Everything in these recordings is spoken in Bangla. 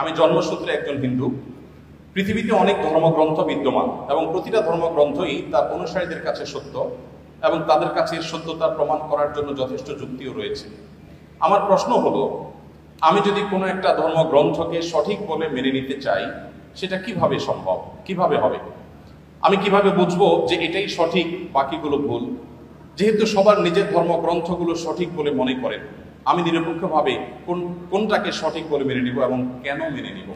আমি জন্মসূত্রে একজন হিন্দু। পৃথিবীতে অনেক ধর্মগ্রন্থ বিদ্যমান এবং প্রতিটা ধর্মগ্রন্থই তার অনুসারীদের কাছে সত্য এবং তাদের কাছে সত্যতার প্রমাণ করার জন্য যথেষ্ট যুক্তিও রয়েছে। আমার প্রশ্ন হলো, আমি যদি কোনো একটা ধর্মগ্রন্থকে সঠিক বলে মেনে নিতে চাই, সেটা কিভাবে সম্ভব, কিভাবে হবে? আমি কিভাবে বুঝবো যে এটাই সঠিক, বাকিগুলো ভুল? যেহেতু সবার নিজের ধর্মগ্রন্থগুলো সঠিক বলে মনে করেন, আমি নিরপেক্ষভাবে কোনটাকে সঠিক বলে মেনে নিব এবং কেন মেনে নিব?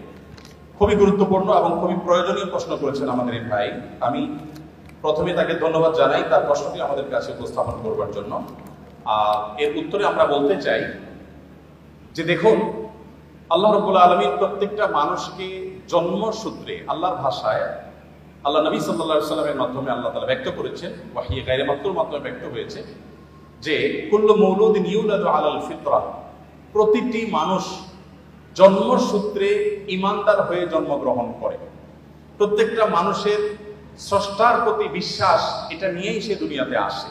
খুবই গুরুত্বপূর্ণ এবং খুবই প্রয়োজনীয় প্রশ্ন করেছেন আমাদের এই ভাই। আমি প্রথমে তাকে ধন্যবাদ জানাই তার প্রশ্নটি আমাদের কাছে উপস্থাপন করবার জন্য। এর উত্তরে আমরা বলতে চাই যে দেখুন, আল্লাহ রাব্বুল আলামিন প্রত্যেকটা মানুষকে জন্মসূত্রে আল্লাহর ভাষায় আল্লাহ নবী সাল্লাল্লাহু আলাইহি সাল্লামের মাধ্যমে আল্লাহ তাআলা ব্যক্ত করেছেন, ওয়াহী গায়রে মাকতুর মাধ্যমে ব্যক্ত হয়েছে যে কুল্লু মাউলুদিন ইউলাদু আলাল ফিতরা, প্রতিটি মানুষ জন্মসূত্রে ঈমানদার হয়ে জন্মগ্রহণ করে। প্রত্যেকটা মানুষের স্রষ্টার প্রতি বিশ্বাস, এটা নিয়েই সে দুনিয়াতে আসে।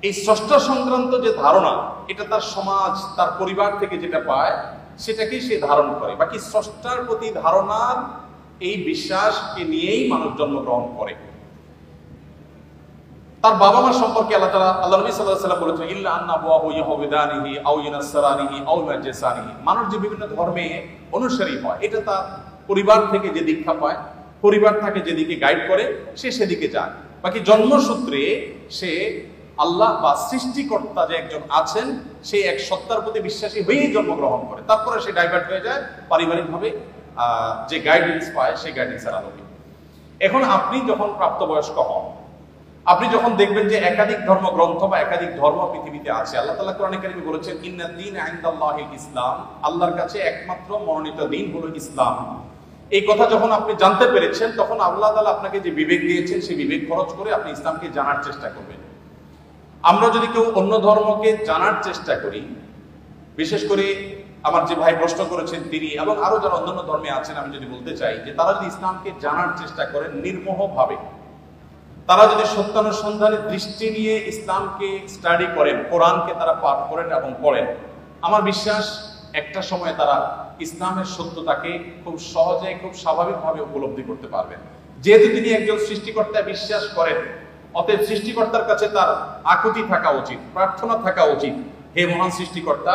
এই স্রষ্টা সংক্রান্ত যে ধারণা, এটা তার সমাজ, তার পরিবার থেকে যেটা পায় সেটাকেই সে ধারণ করে। বাকি স্রষ্টার প্রতি ধারণার এই বিশ্বাসকে নিয়েই মানুষ জন্মগ্রহণ করে। তার বাবা মা সম্পর্কে আল্লাহ নবী সাল্লাল্লাহু আলাইহি ওয়াসাল্লাম বলেছেন, ইল্লা আন্না আবওয়াহু ইয়াহুদানিহি আও ইউনাসসারানিহি আও ইউমাজ্জিসানিহি। মানুষ যে বিভিন্ন ধর্মে অনুসারী হয়, এটা তার পরিবার থেকে যে দীক্ষা পায়, পরিবার তাকে যেদিকে গাইড করে সে সেদিকে যায়। বাকি জন্মসূত্রে সে আল্লাহ বা সৃষ্টিকর্তা যে একজন আছেন, সেই এক সত্তার প্রতি বিশ্বাসী হয়েই জন্মগ্রহণ করে। তারপরে সে ডাইভার্ট হয়ে যায় পারিবারিকভাবে যে গাইডেন্স পায় সেই গাইডেন্সের আলোকে। এখন আপনি যখন প্রাপ্তবয়স্ক হন, আপনি যখন দেখবেন যে একাধিক ধর্মগ্রন্থ বা একাধিক ধর্ম পৃথিবীতে আছে। আল্লাহ তাআলা কোরআনে কারিমে বলেছেন, ইন্নাদ দীনা ইনদাল্লাহিল ইসলাম, আল্লাহর কাছে একমাত্র মনোনীত দিন হলো ইসলাম। এই কথা যখন আপনি জানতে পেরেছেন, তখন আল্লাহ তাআলা আপনাকে যে বিবেক দিয়েছেন, সেই বিবেক খরচ করে আপনি ইসলামকে জানার চেষ্টা করবেন। আমরা যদি কেউ অন্য ধর্মকে জানার চেষ্টা করি, বিশেষ করে আমার যে ভাই প্রশ্ন করেছেন তিনি এবং আরো যারা অন্যান্য ধর্মে আছেন, আমি যদি বলতে চাই যে তারা যদি ইসলামকে জানার চেষ্টা করেন নির্মোহভাবে, তারা যদি সত্যানুসন্ধানের দৃষ্টি নিয়ে ইসলামকে স্টাডি করেন, কোরআনকে তারা পাঠ করেন এবং পড়েন, আমার বিশ্বাস একটা সময় তারা ইসলামের সত্যতাকে খুব সহজে, খুব স্বাভাবিকভাবে উপলব্ধি করতে পারবেন। যেহেতু তিনি একজন সৃষ্টিকর্তা বিশ্বাস করেন, অতএব সৃষ্টিকর্তার কাছে তার আকুতি থাকা উচিত, প্রার্থনা থাকা উচিত, হে মহান সৃষ্টিকর্তা,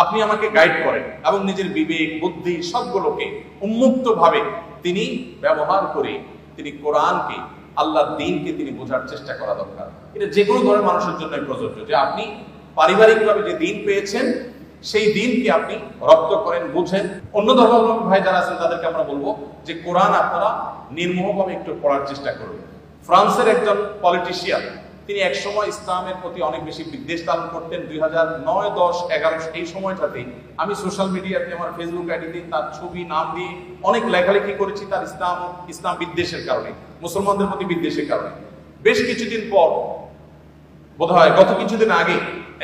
আপনি আমাকে গাইড করেন এবং নিজের বিবেক, বুদ্ধি সবগুলোকে উন্মুক্তভাবে তিনি ব্যবহার করে তিনি কোরআনকে, আল্লাহর দ্বীনকে তিনি বোঝার চেষ্টা করা দরকার। এটা যে কোনো ধরনের মানুষের জন্য প্রযোজ্য যে আপনি পারিবারিকভাবে যে দ্বীন পেয়েছেন, সেই দ্বীনকে আপনি রপ্ত করেন, বুঝেন। অন্য ধর্মাবলম্বী ভাই যারা আছেন তাদেরকে আমরা বলবো যে কোরআন আপনারা নির্মোহভাবে একটু পড়ার চেষ্টা করুন। ফ্রান্সের একজন পলিটিশিয়ান, তিনি একসময় ইসলামের প্রতি অনেক বেশি বিদ্বেষ ধারণ করতেন। 2009, 10, 11 এই সময়টাতে আমি সোশ্যাল মিডিয়াতে আমার ফেসবুক আইডিতে তার ছবি, নাম দিয়ে অনেক লেখালেখি করেছি তার ইসলাম বিদ্বেষের কারণে, মুসলমানদের প্রতি বিদ্বেষের কারণে। বেশ কিছুদিন পর, বোধহয় গত কিছুদিন আগে,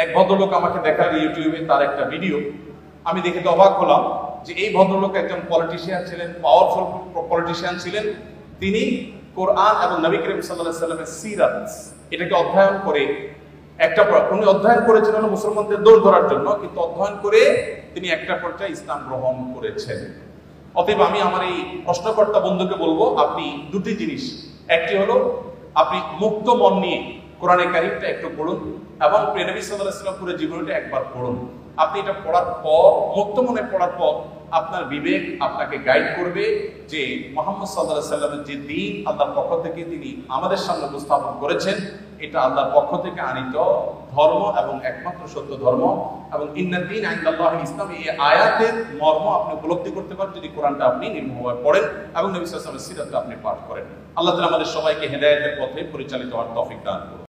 এক ভদ্রলোক আমাকে দেখালেন ইউটিউবে তার একটা ভিডিও। আমি দেখে তো অবাক হলাম যে এই ভদ্রলোক একজন পলিটিশিয়ান ছিলেন, পাওয়ারফুল পলিটিশিয়ান ছিলেন। তিনি কোরআন এবং নবী করিম সাল্লাল্লাহু আলাইহি ওয়াসাল্লামের সিরাত, এটাকে অধ্যয়ন করে উনি অধ্যয়ন করেছেন মুসলমানদের দৌড় ধরার জন্য, কিন্তু অধ্যয়ন করে তিনি একটা পর্যায়ে ইসলাম গ্রহণ করেছেন। অতএব আমি আমার এই প্রশ্নকর্তা বন্ধুকে বলবো, আপনি দুটি জিনিস, একটি হলো আপনি মুক্ত মন নিয়ে কোরআনে কারিমটা একটু পড়ুন এবং প্রিয় নবী সাল্লাল্লাহু আলাইহি ওয়াসাল্লাম পুরো জীবনটা একবার পড়ুন। আপনি এটা পড়ার পর, মুক্ত মনে পড়ার পর, আপনার বিবেক আপনাকে গাইড করবে যে মুহাম্মদ সাল্লাল্লাহু আলাইহি ওয়াসাল্লামের যে দ্বীন আল্লাহর পক্ষ থেকে তিনি আমাদের সামনে উপস্থাপন করেছেন, এটা আল্লাহর পক্ষ থেকে আনিত ধর্ম এবং একমাত্র সত্য ধর্ম। এবং ইন্নাদ দীনা ইনদাল্লাহিল ইসলাম, এই আয়াতের মর্ম আপনি উপলব্ধি করতে পারেন যদি কোরআনটা আপনি নির্মমভাবে পড়েন এবং নবী সাল্লাল্লাহু আলাইহি ওয়াসাল্লামের সিরাতটা আপনি পাঠ করেন। আল্লাহ তাআলা আমাদের সবাইকে হেদায়েতের পথে পরিচালিত হওয়ার তৌফিক দান করুন।